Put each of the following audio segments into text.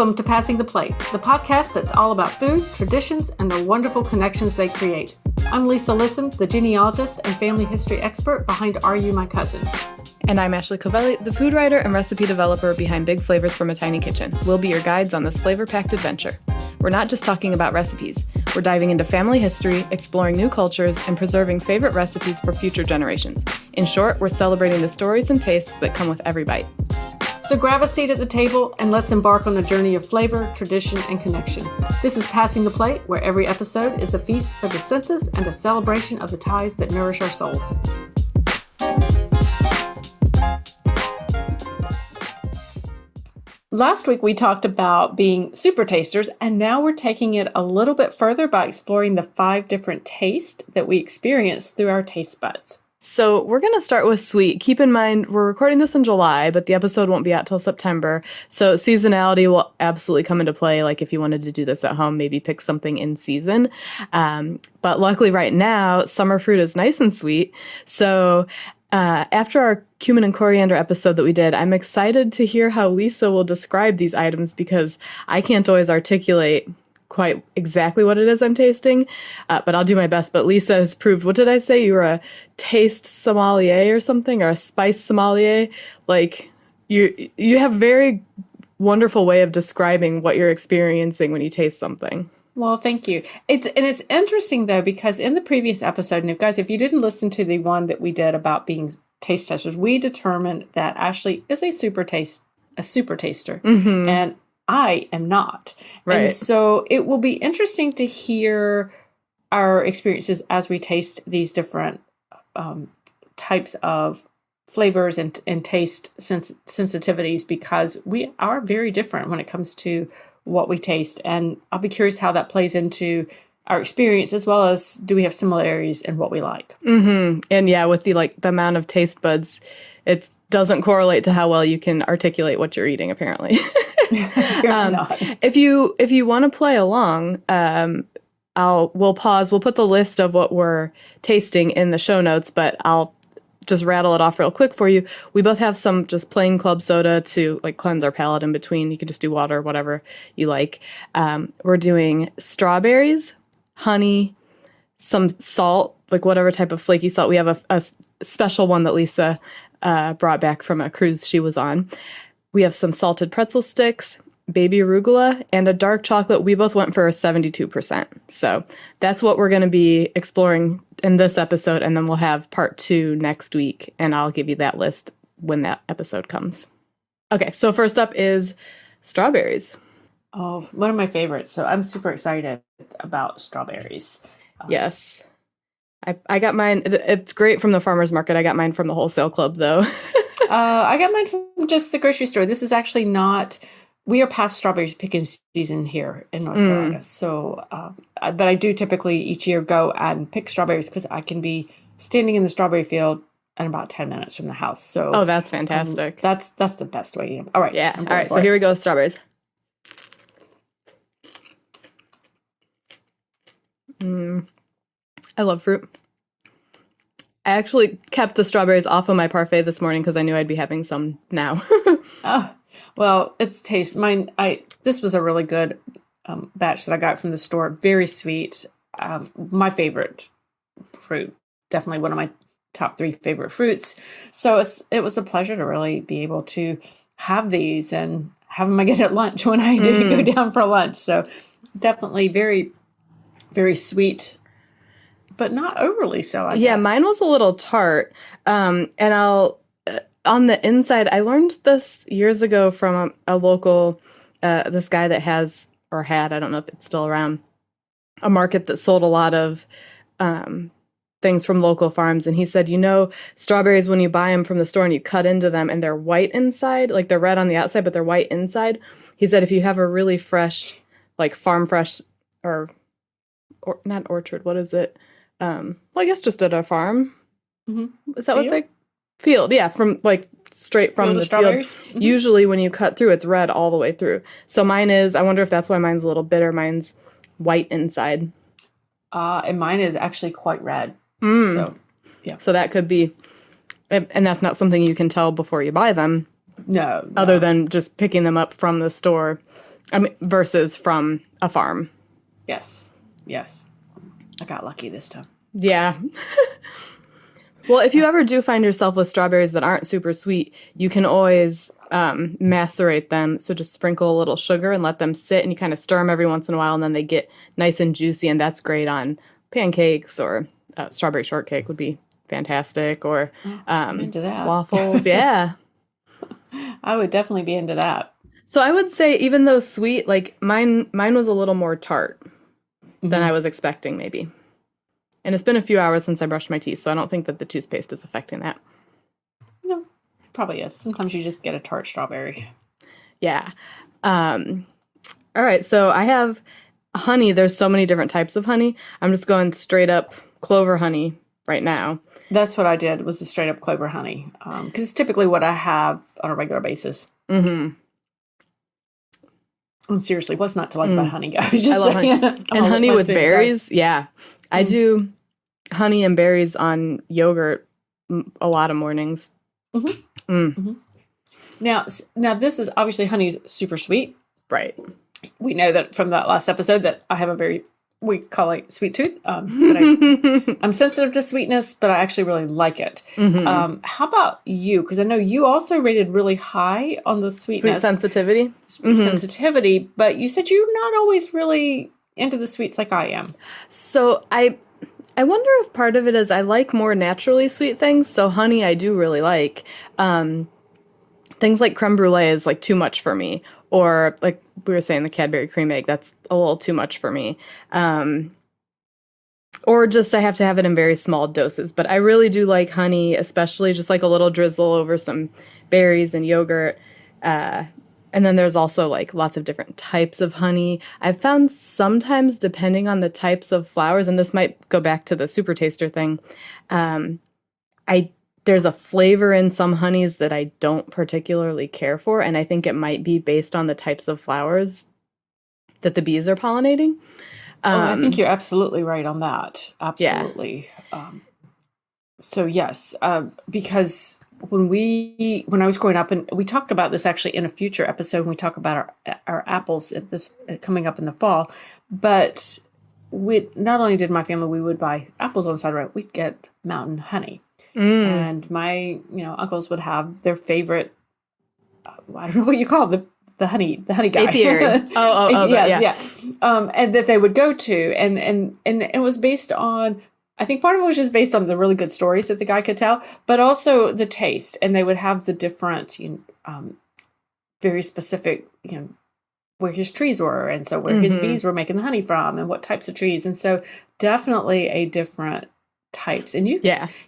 Welcome to Passing the Plate, the podcast that's all about food, traditions, and the wonderful connections they create. I'm Lisa Lisson, the genealogist and family history expert behind Are You My Cousin? And I'm Ashley Covelli, the food writer and recipe developer behind Big Flavors from a Tiny Kitchen. We'll be your guides on this flavor-packed adventure. We're not just talking about recipes. We're diving into family history, exploring new cultures, and preserving favorite recipes for future generations. In short, we're celebrating the stories and tastes that come with every bite. So grab a seat at the table and let's embark on a journey of flavor, tradition, and connection. This is Passing the Plate, where every episode is a feast for the senses and a celebration of the ties that nourish our souls. Last week we talked about being super tasters, and now we're taking it a little bit further by exploring the 5 different tastes that we experience through our taste buds. So we're going to start with sweet. Keep in mind, we're recording this in July, but the episode won't be out till September. So seasonality will absolutely come into play. Like if you wanted to do this at home, maybe pick something in season. But luckily right now, summer fruit is nice and sweet. So after our cumin and coriander episode that we did, I'm excited to hear how Lisa will describe these items because I can't always articulate quite exactly what it is I'm tasting, but I'll do my best. But Lisa has proved, what did I say? You were a taste sommelier or something, or a spice sommelier. Like you have very wonderful way of describing what you're experiencing when you taste something. Well, thank you. It's interesting though, because in the previous episode, and if you didn't listen to the one that we did about being taste testers, we determined that Ashley is a super taster, mm-hmm. and I am not. Right. And so it will be interesting to hear our experiences as we taste these different types of flavors and taste sensitivities, because we are very different when it comes to what we taste. And I'll be curious how that plays into our experience, as well as do we have similarities in what we like. Mm-hmm. And yeah, with the amount of taste buds, it doesn't correlate to how well you can articulate what you're eating, apparently. If you want to play along, we'll pause. We'll put the list of what we're tasting in the show notes, but I'll just rattle it off real quick for you. We both have some just plain club soda to cleanse our palate in between. You can just do water, whatever you like. We're doing strawberries, honey, some salt, whatever type of flaky salt. We have a special one that Lisa brought back from a cruise she was on. We have some salted pretzel sticks, baby arugula, and a dark chocolate. We both went for a 72%. So that's what we're going to be exploring in this episode, and then we'll have part 2 next week, and I'll give you that list when that episode comes. Okay, so first up is strawberries. Oh, one of my favorites. So I'm super excited about strawberries. Yes. I got mine. It's great from the farmer's market. I got mine from the wholesale club, though. I got mine from just the grocery store. This is actually not, we are past strawberries picking season here in North Carolina. So, but I do typically each year go and pick strawberries because I can be standing in the strawberry field in about 10 minutes from the house. So, oh, that's fantastic. That's the best way to eat them. All right. Yeah. All right. So here we go with strawberries. I love fruit. I actually kept the strawberries off of my parfait this morning because I knew I'd be having some now. Oh, well, it's taste. Mine. This was a really good batch that I got from the store. Very sweet. My favorite fruit. Definitely one of my top 3 favorite fruits. So it was a pleasure to really be able to have these and have them again at lunch when I did go down for lunch. So definitely very, very sweet, but not overly so, I guess. Mine was a little tart. And I'll, on the inside, I learned this years ago from a local, this guy that has, or had, I don't know if it's still around, a market that sold a lot of things from local farms. And he said, strawberries, when you buy them from the store and you cut into them and they're white inside, they're red on the outside, but they're white inside. He said, if you have a really fresh, farm fresh, or not orchard, what is it? I guess just at a farm. Mm-hmm. Is that field? What they field? Yeah, from straight from the field. Mm-hmm. Usually when you cut through, it's red all the way through. So mine is, I wonder if that's why mine's a little bitter. Mine's white inside. And mine is actually quite red. So, yeah. So that could be, and that's not something you can tell before you buy them. No. Other than just picking them up from the store I mean, versus from a farm. Yes. Yes. I got lucky this time. Yeah. Well, if you ever do find yourself with strawberries that aren't super sweet, you can always macerate them. So just sprinkle a little sugar and let them sit, and you kind of stir them every once in a while, and then they get nice and juicy, and that's great on pancakes, or strawberry shortcake would be fantastic, or I'm into that. Waffles. Yeah. I would definitely be into that. So I would say, even though sweet, like mine was a little more tart than I was expecting, maybe. And it's been a few hours since I brushed my teeth, so I don't think that the toothpaste is affecting that. No, probably is. Sometimes you just get a tart strawberry. Yeah. All right, so I have honey. There's so many different types of honey. I'm just going straight up clover honey right now. That's what I did, was the straight up clover honey. Because it's typically what I have on a regular basis. Mm-hmm. And seriously, what's not to like about honey, guys? I love honey. And honey with berries. Yeah. I do honey and berries on yogurt a lot of mornings. Now, this is obviously, honey's super sweet. Right. We know that from that last episode that I have a very, we call it sweet tooth. But I'm sensitive to sweetness, but I actually really like it. How about you? Because I know you also rated really high on the sweetness. Sweet sensitivity. Sensitivity, but you said you're not always really into the sweets like I am. So I wonder if part of it is I like more naturally sweet things. So honey I do really like. Things like creme brulee is like too much for me. Or like we were saying, the Cadbury cream egg, that's a little too much for me. Or just I have to have it in very small doses. But I really do like honey, especially just like a little drizzle over some berries and yogurt. And then there's also like lots of different types of honey. I've found sometimes, depending on the types of flowers, and this might go back to the super taster thing, there's a flavor in some honeys that I don't particularly care for, and I think it might be based on the types of flowers that the bees are pollinating. I think you're absolutely right on that. Absolutely. Yeah. So yes, because when I was growing up, and we talked about this actually in a future episode when we talk about our apples coming up in the fall, but not only did my family, we would buy apples on the side of the road, we'd get mountain honey. And my, uncles would have their favorite, I don't know what you call it, the honey guy. Apiary. Yeah. And that they would go to, and it was based on, I think part of it was just based on the really good stories that the guy could tell, but also the taste. And they would have the different, very specific, where his trees were, and so where his bees were making the honey from, and what types of trees. And so definitely a different types. And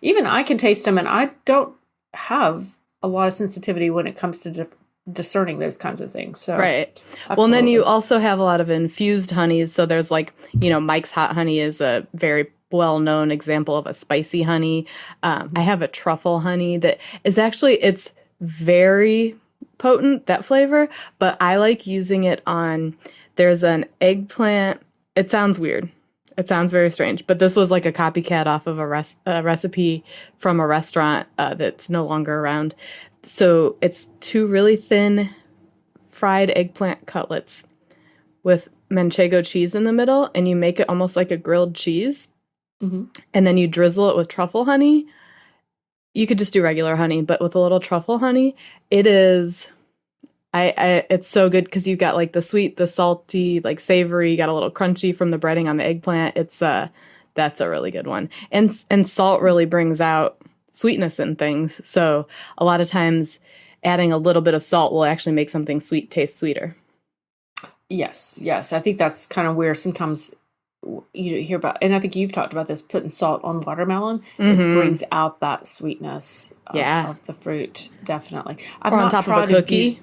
even I can taste them, and I don't have a lot of sensitivity when it comes to discerning those kinds of things. So right. Absolutely. Well, and then you also have a lot of infused honeys. So there's like, Mike's Hot Honey is a very well-known example of a spicy honey. I have a truffle honey that is actually, it's very potent, that flavor, but I like using it on, there's an eggplant. It sounds weird. It sounds very strange, but this was like a copycat off of a recipe from a restaurant that's no longer around. So it's 2 really thin fried eggplant cutlets with manchego cheese in the middle, and you make it almost like a grilled cheese. And then you drizzle it with truffle honey. You could just do regular honey, but with a little truffle honey, it is... it's so good because you've got like the sweet, the salty, like savory, you got a little crunchy from the breading on the eggplant. It's that's a really good one. And salt really brings out sweetness in things. So a lot of times adding a little bit of salt will actually make something sweet taste sweeter. Yes. I think that's kind of where sometimes you hear about, and I think you've talked about this, putting salt on watermelon. It brings out that sweetness of the fruit. Definitely. Or on top of a cookie.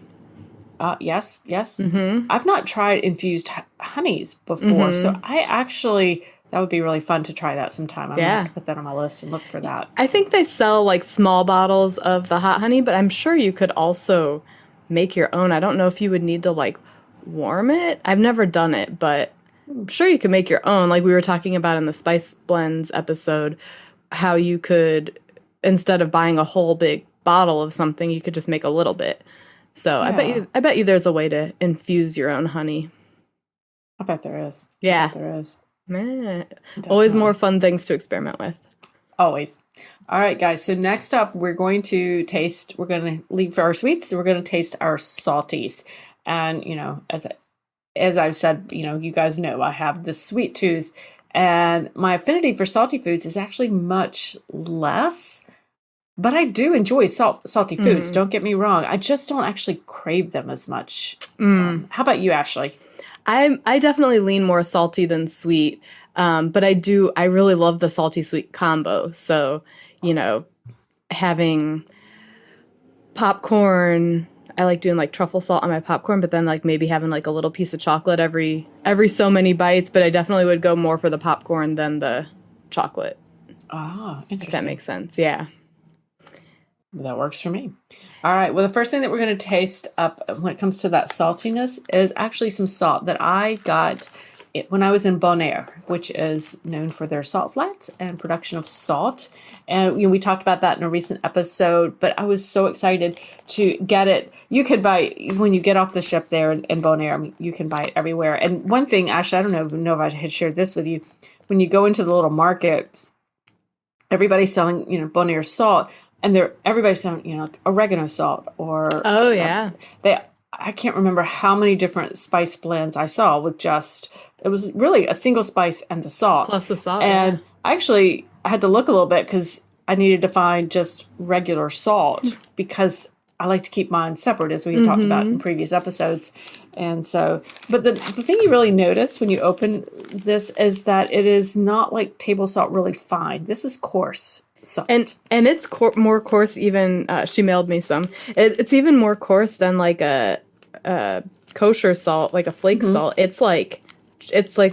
Yes. I've not tried infused honeys before, so that would be really fun to try that sometime. I'm going to have to put that on my list and look for that. I think they sell like small bottles of the hot honey, but I'm sure you could also make your own. I don't know if you would need to like warm it. I've never done it, but I'm sure you could make your own. Like we were talking about in the Spice Blends episode, how you could, instead of buying a whole big bottle of something, you could just make a little bit. So Yeah. I bet you there's a way to infuse your own honey. I bet there is. Yeah. I bet there is. Meh. Always more Definitely. fun things to experiment with. Always. All right, guys. So next up, we're going to taste. We're going to leave for our sweets. So we're going to taste our salties. And as I've said, you guys know I have the sweet tooth, and my affinity for salty foods is actually much less. But I do enjoy salty foods. Don't get me wrong. I just don't actually crave them as much. How about you, Ashley? I definitely lean more salty than sweet. But I really love the salty sweet combo. So, having popcorn, I like doing like truffle salt on my popcorn, but then like maybe having like a little piece of chocolate every so many bites, but I definitely would go more for the popcorn than the chocolate. Ah, If interesting. that makes sense. Yeah. That works for me. All right. Well, the first thing that we're going to taste up when it comes to that saltiness is actually some salt that I got when I was in Bonaire, which is known for their salt flats and production of salt. And we talked about that in a recent episode, but I was so excited to get it. You could buy, when you get off the ship there in Bonaire, I mean, you can buy it everywhere. And one thing, Ashley, I don't know if I had shared this with you. When you go into the little market, everybody's selling, Bonaire salt. And everybody's selling, like oregano salt or Oh, yeah. I can't remember how many different spice blends I saw with it was really a single spice and the salt. Plus the salt. And I had to look a little bit because I needed to find just regular salt because I like to keep mine separate, as we had talked about in previous episodes. And so, but the thing you really notice when you open this is that it is not like table salt really fine. This is coarse salt. And it's more coarse even, she mailed me some. It's even more coarse than like a kosher salt, like a flake salt. It's like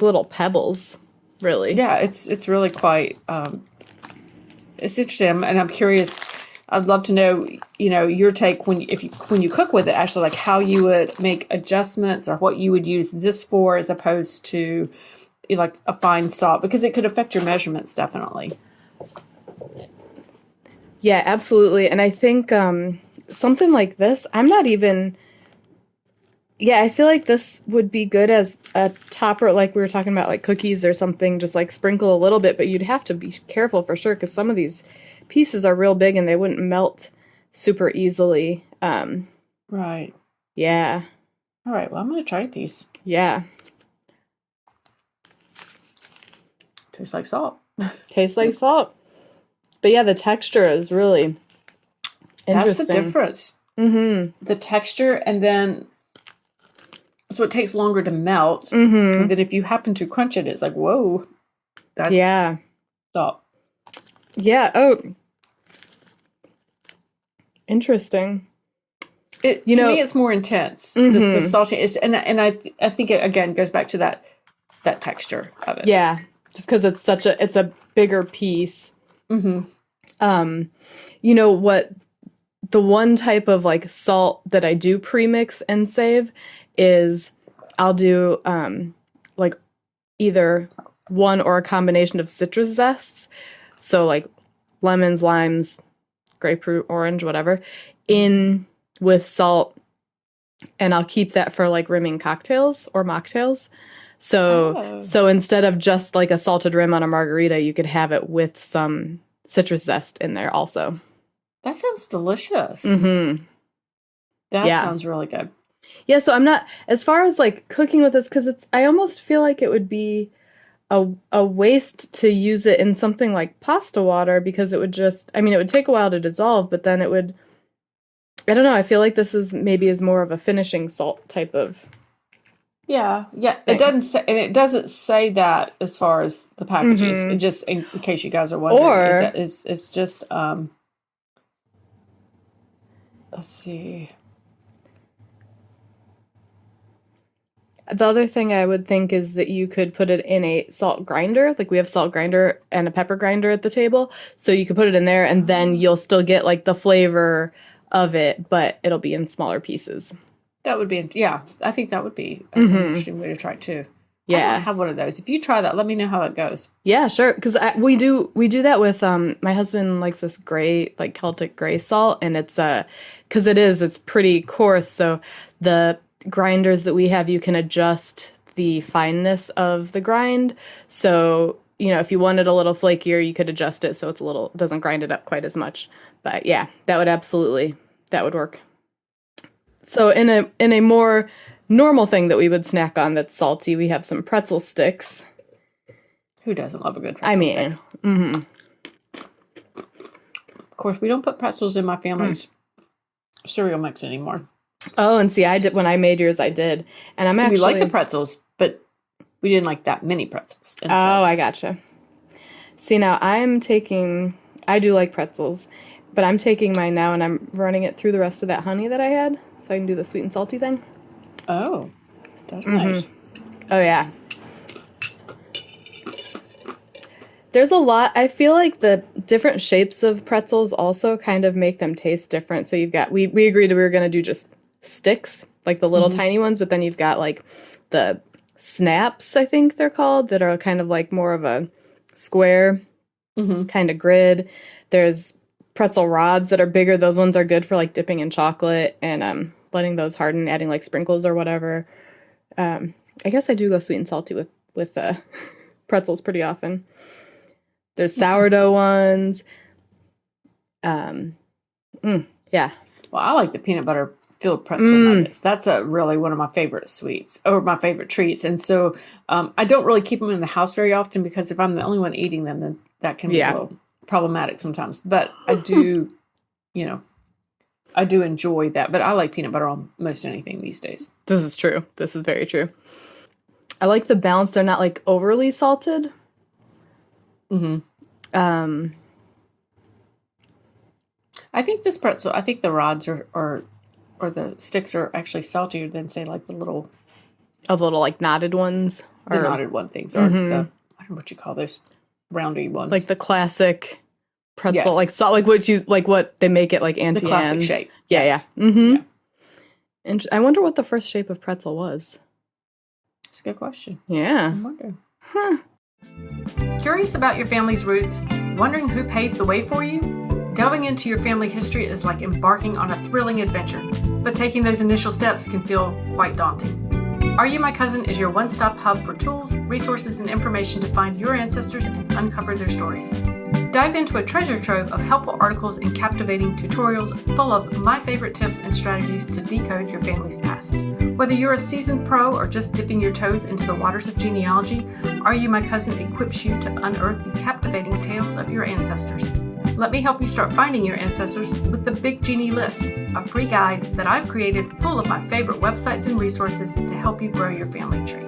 little pebbles, really. Yeah, it's really quite, it's interesting. And I'm curious, I'd love to know, your take when you cook with it, actually, like how you would make adjustments or what you would use this for as opposed to like a fine salt, because it could affect your measurements, definitely. Yeah, absolutely. And I think something like this, I feel like this would be good as a topper, like we were talking about, like cookies or something, just like sprinkle a little bit, but you'd have to be careful for sure because some of these pieces are real big and they wouldn't melt super easily. Right. Yeah. All right. Well, I'm going to try a piece. Yeah. Tastes like salt. Tastes like salt. But yeah, the texture is really interesting. That's the difference. The texture, and then so it takes longer to melt. And then if you happen to crunch it, it's like, whoa, that's salt. Yeah. Oh, interesting. To me, it's more intense. The salty is, and I think it again goes back to that texture of it. Yeah, just because it's a bigger piece. What the one type of like salt that I do premix and save is I'll do like either one or a combination of citrus zests, so like lemons, limes, grapefruit, orange, whatever, in with salt, and I'll keep that for like rimming cocktails or mocktails. So instead of just like a salted rim on a margarita, you could have it with some citrus zest in there also. That sounds delicious. That sounds really good. Yeah, so I'm not, as far as like cooking with this, because I almost feel like it would be a waste to use it in something like pasta water, because it would it would take a while to dissolve, but then it would, I don't know, I feel like this is more of a finishing salt type of. Yeah. It doesn't say that as far as the packages. It just, in case you guys are wondering, it's just let's see. The other thing I would think is that you could put it in a salt grinder. Like we have salt grinder and a pepper grinder at the table, so you could put it in there, and then you'll still get like the flavor of it, but it'll be in smaller pieces. That would be, I think that would be an interesting way to try it too. I don't have one of those. If you try that, let me know how it goes. Yeah, sure. Because we do that with my husband likes this gray, like Celtic gray salt, and it's because it's pretty coarse. So the grinders that we have, you can adjust the fineness of the grind. So if you wanted a little flakier, you could adjust it so doesn't grind it up quite as much. But yeah, that would work. So in a more normal thing that we would snack on that's salty, we have some pretzel sticks. Who doesn't love a good pretzel stick? Mm-hmm. Of course, we don't put pretzels in my family's cereal mix anymore. Oh, and see, I did when I made yours. I did, and we like the pretzels, but we didn't like that many pretzels. And I gotcha. See, now I do like pretzels, but I'm taking mine now and I'm running it through the rest of that honey that I had, so I can do the sweet and salty thing. Oh, that's nice. Oh, yeah. There's a lot. I feel like the different shapes of pretzels also kind of make them taste different. So you've got, we agreed we were going to do just sticks, like the little tiny ones, but then you've got like the snaps, I think they're called, that are kind of like more of a square kind of grid. There's pretzel rods that are bigger. Those ones are good for like dipping in chocolate and letting those harden, adding like sprinkles or whatever. I guess I do go sweet and salty with pretzels pretty often. There's sourdough ones. Yeah. Well, I like the peanut butter filled pretzel nuggets. That's really one of my favorite sweets or my favorite treats. And so I don't really keep them in the house very often because if I'm the only one eating them, then that can be a little problematic sometimes. But I do, I do enjoy that. But I like peanut butter on most anything these days. This is true. This is very true. I like the balance. They're not like overly salted. I think the rods or the sticks are actually saltier than say like the little like knotted ones. The knotted one things or I don't know what you call those roundy ones. Like the classic pretzel, like salt, like what they make it like Auntie the classic Anne's shape. Yeah, yes. yeah. Mm-hmm. Yeah. And I wonder what the first shape of pretzel was. That's a good question. Yeah. I wonder. Curious about your family's roots? Wondering who paved the way for you? Delving into your family history is like embarking on a thrilling adventure, but taking those initial steps can feel quite daunting. Are You My Cousin is your one-stop hub for tools, resources, and information to find your ancestors and uncover their stories. Dive into a treasure trove of helpful articles and captivating tutorials full of my favorite tips and strategies to decode your family's past. Whether you're a seasoned pro or just dipping your toes into the waters of genealogy, Are You My Cousin equips you to unearth the captivating tales of your ancestors. Let me help you start finding your ancestors with the Big Genie List, a free guide that I've created full of my favorite websites and resources to help you grow your family tree.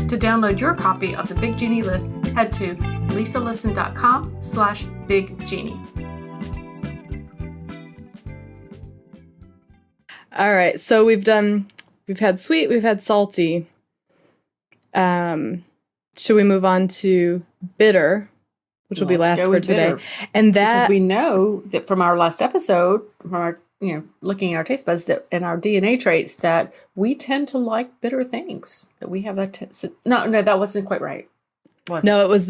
To download your copy of the Big Genie List, head to lisalisten.com/biggenie. All right, so we've had sweet, we've had salty. Should we move on to bitter, which will be last for today? Bitter. And because we know that from our last episode, from our looking at our taste buds and our DNA traits, that we tend to like bitter things. That we have no, that wasn't quite right. No, it was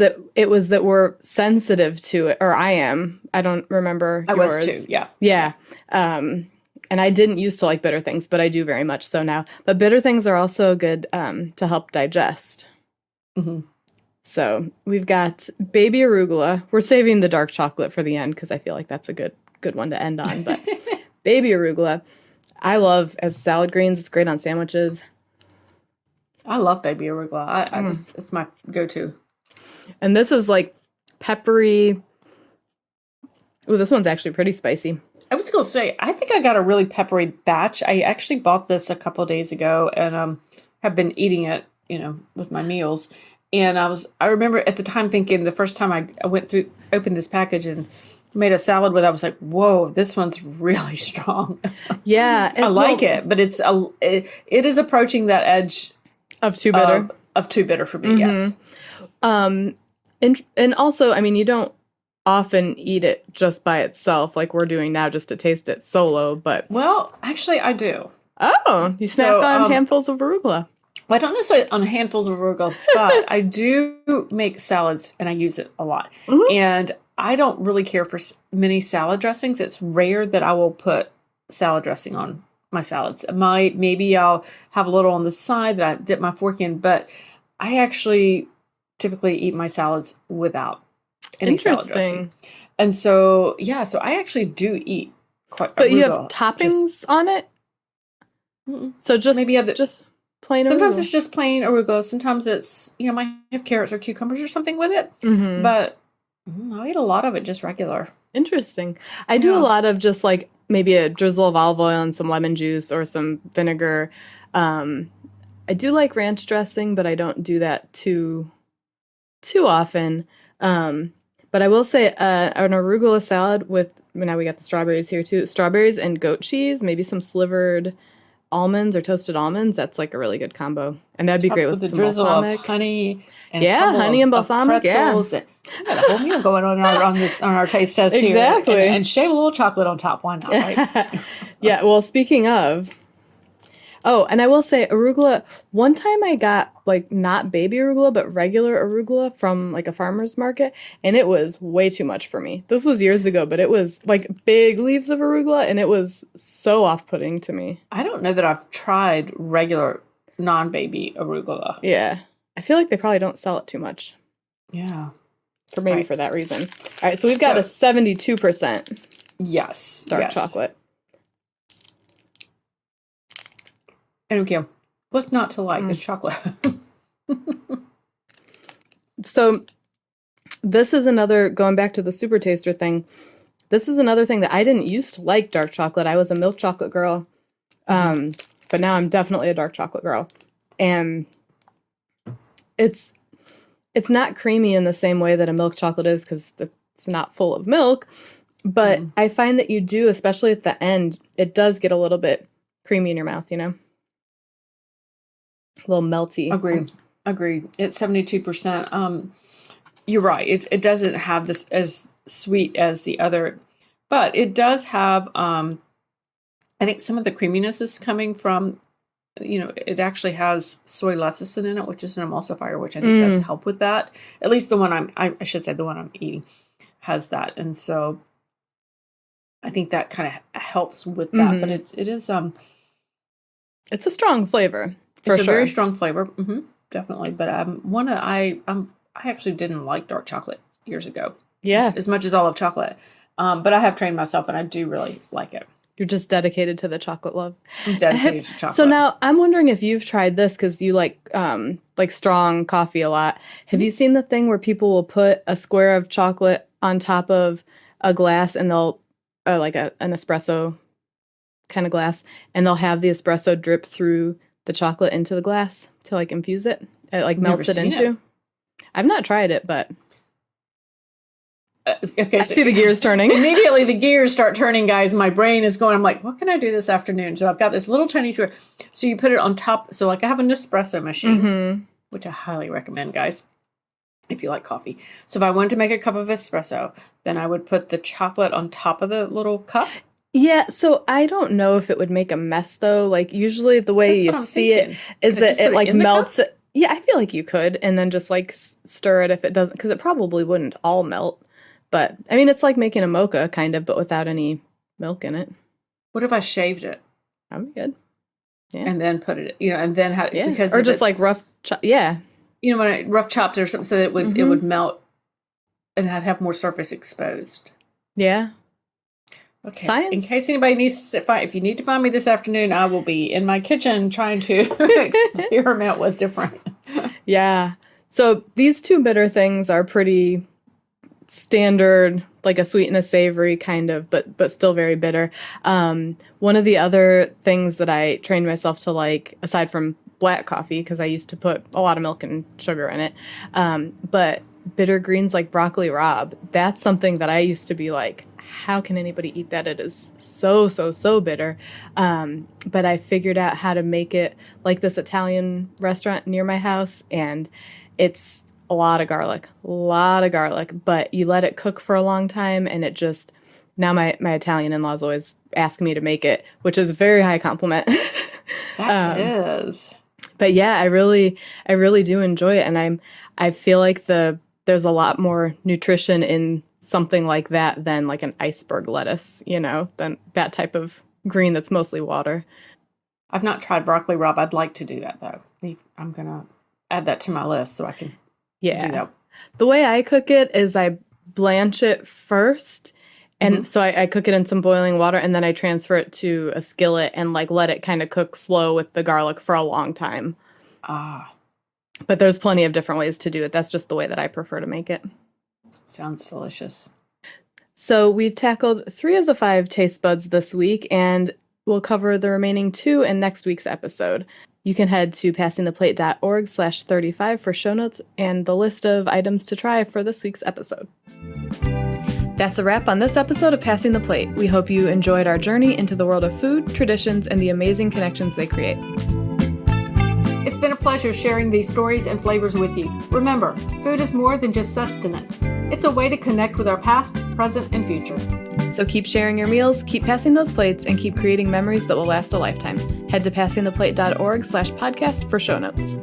that we're sensitive to it, or I am. I don't remember. I yours. was too. Yeah. Yeah. And I didn't used to like bitter things, but I do very much so now. But bitter things are also good to help digest. Mm-hmm. So we've got baby arugula. We're saving the dark chocolate for the end because I feel like that's a good one to end on. But baby arugula, I love as salad greens. It's great on sandwiches. I love baby arugula. It's my go-to. And this is like peppery. Oh, this one's actually pretty spicy. I was going to say, I think I got a really peppery batch. I actually bought this a couple of days ago and have been eating it, with my meals. And I remember at the time thinking the first time I opened this package and made a salad with it, I was like, whoa, this one's really strong. Yeah. I like it, but it is approaching that edge of too bitter. Of too bitter for me, yes. And also, I mean, you don't often eat it just by itself like we're doing now just to taste it solo, but... Well, actually, I do. Oh, you snack on handfuls of arugula. I don't necessarily on handfuls of arugula, but I do make salads and I use it a lot. Mm-hmm. And I don't really care for many salad dressings. It's rare that I will put salad dressing on my salads. Maybe I'll have a little on the side that I dip my fork in, but I actually typically eat my salads without any salad dressing. And so, yeah, so I actually do eat quite. But you have toppings on it? So just maybe just plain sometimes arugula. It's just plain arugula. Sometimes it's, might have carrots or cucumbers or something with it. Mm-hmm. But I eat a lot of it just regular. Interesting. I do a lot of just like maybe a drizzle of olive oil and some lemon juice or some vinegar. I do like ranch dressing, but I don't do that too often. But I will say an arugula salad with, now we got the strawberries here too, strawberries and goat cheese, maybe some slivered almonds or toasted almonds. That's like a really good combo. And that'd be great with the some drizzle balsamic. Of honey. And honey and balsamic. Pretzels. Yeah. We got a whole meal going on our taste test here. Exactly. And shave a little chocolate on top. Why not, right? Yeah, well, speaking of, and I will say arugula, one time I got like not baby arugula, but regular arugula from like a farmer's market, and it was way too much for me. This was years ago, but it was like big leaves of arugula, and it was so off-putting to me. I don't know that I've tried regular non-baby arugula. Yeah. I feel like they probably don't sell it too much. Yeah. For that reason. All right, so we've got a 72%. Yes. Dark chocolate. I don't care. What's not to like? It's chocolate. So this is another, going back to the super taster thing, this is another thing that I didn't used to like dark chocolate. I was a milk chocolate girl. But now I'm definitely a dark chocolate girl. And it's not creamy in the same way that a milk chocolate is because it's not full of milk. But I find that you do, especially at the end, it does get a little bit creamy in your mouth, A little melty. Agreed. It's 72%. You're right. It doesn't have this as sweet as the other, but it does have, I think some of the creaminess is coming from, it actually has soy lecithin in it, which is an emulsifier, which I think does help with that. At least the one I should say the one I'm eating has that. And so I think that kind of helps with that, but it is, it's a strong flavor. It's a very strong flavor. Definitely. But I actually didn't like dark chocolate years ago. Yeah. As much as I love chocolate. But I have trained myself and I do really like it. You're just dedicated to the chocolate love. I'm dedicated to chocolate. So now I'm wondering if you've tried this because you like strong coffee a lot. Have you seen the thing where people will put a square of chocolate on top of a glass and they'll like an espresso kind of glass, and they'll have the espresso drip through the chocolate into the glass to like infuse it? It like melts it into. I've not tried it, but okay, I see the gears turning. Immediately the gears start turning, guys. My brain is going, I'm like, what can I do this afternoon? So I've got this little tiny square. So you put it on top. So like I have an espresso machine, which I highly recommend, guys, if you like coffee. So if I wanted to make a cup of espresso, then I would put the chocolate on top of the little cup. Yeah, so I don't know if it would make a mess, though. Like, usually the way you see it is that it, like, melts it. Yeah, I feel like you could, and then just, like, stir it if it doesn't, because it probably wouldn't all melt. But, I mean, it's like making a mocha, kind of, but without any milk in it. What if I shaved it? That would be good. Yeah. And then put it, and then had it, because or just, like, rough, when I rough chopped it or something so that it would melt and I'd have more surface exposed. Yeah. Okay. Science. In case anybody needs to if you need to find me this afternoon, I will be in my kitchen trying to experiment what's different. Yeah. So these two bitter things are pretty standard, like a sweet and a savory kind of, but still very bitter. One of the other things that I trained myself to like, aside from black coffee, because I used to put a lot of milk and sugar in it, but bitter greens like broccoli rabe, that's something that I used to be like, how can anybody eat that? It is so bitter. But I figured out how to make it like this Italian restaurant near my house, and it's a lot of garlic, but you let it cook for a long time, and it just, now my Italian in-laws always ask me to make it, which is a very high compliment. That is. But yeah, I really do enjoy it. And I feel like there's a lot more nutrition in something like that than like an iceberg lettuce, than that type of green that's mostly water. I've not tried broccoli rabe. I'd like to do that though. I'm going to add that to my list so I can do that. The way I cook it is I blanch it first. And so I cook it in some boiling water, and then I transfer it to a skillet and like let it kind of cook slow with the garlic for a long time. But there's plenty of different ways to do it. That's just the way that I prefer to make it. Sounds delicious. So we've tackled 3 of the 5 taste buds this week, and we'll cover the remaining 2 in next week's episode. You can head to passingtheplate.org/35 for show notes and the list of items to try for this week's episode. That's a wrap on this episode of Passing the Plate. We hope you enjoyed our journey into the world of food, traditions, and the amazing connections they create. It's been a pleasure sharing these stories and flavors with you. Remember, food is more than just sustenance. It's a way to connect with our past, present, and future. So keep sharing your meals, keep passing those plates, and keep creating memories that will last a lifetime. Head to passingtheplate.org/podcast for show notes.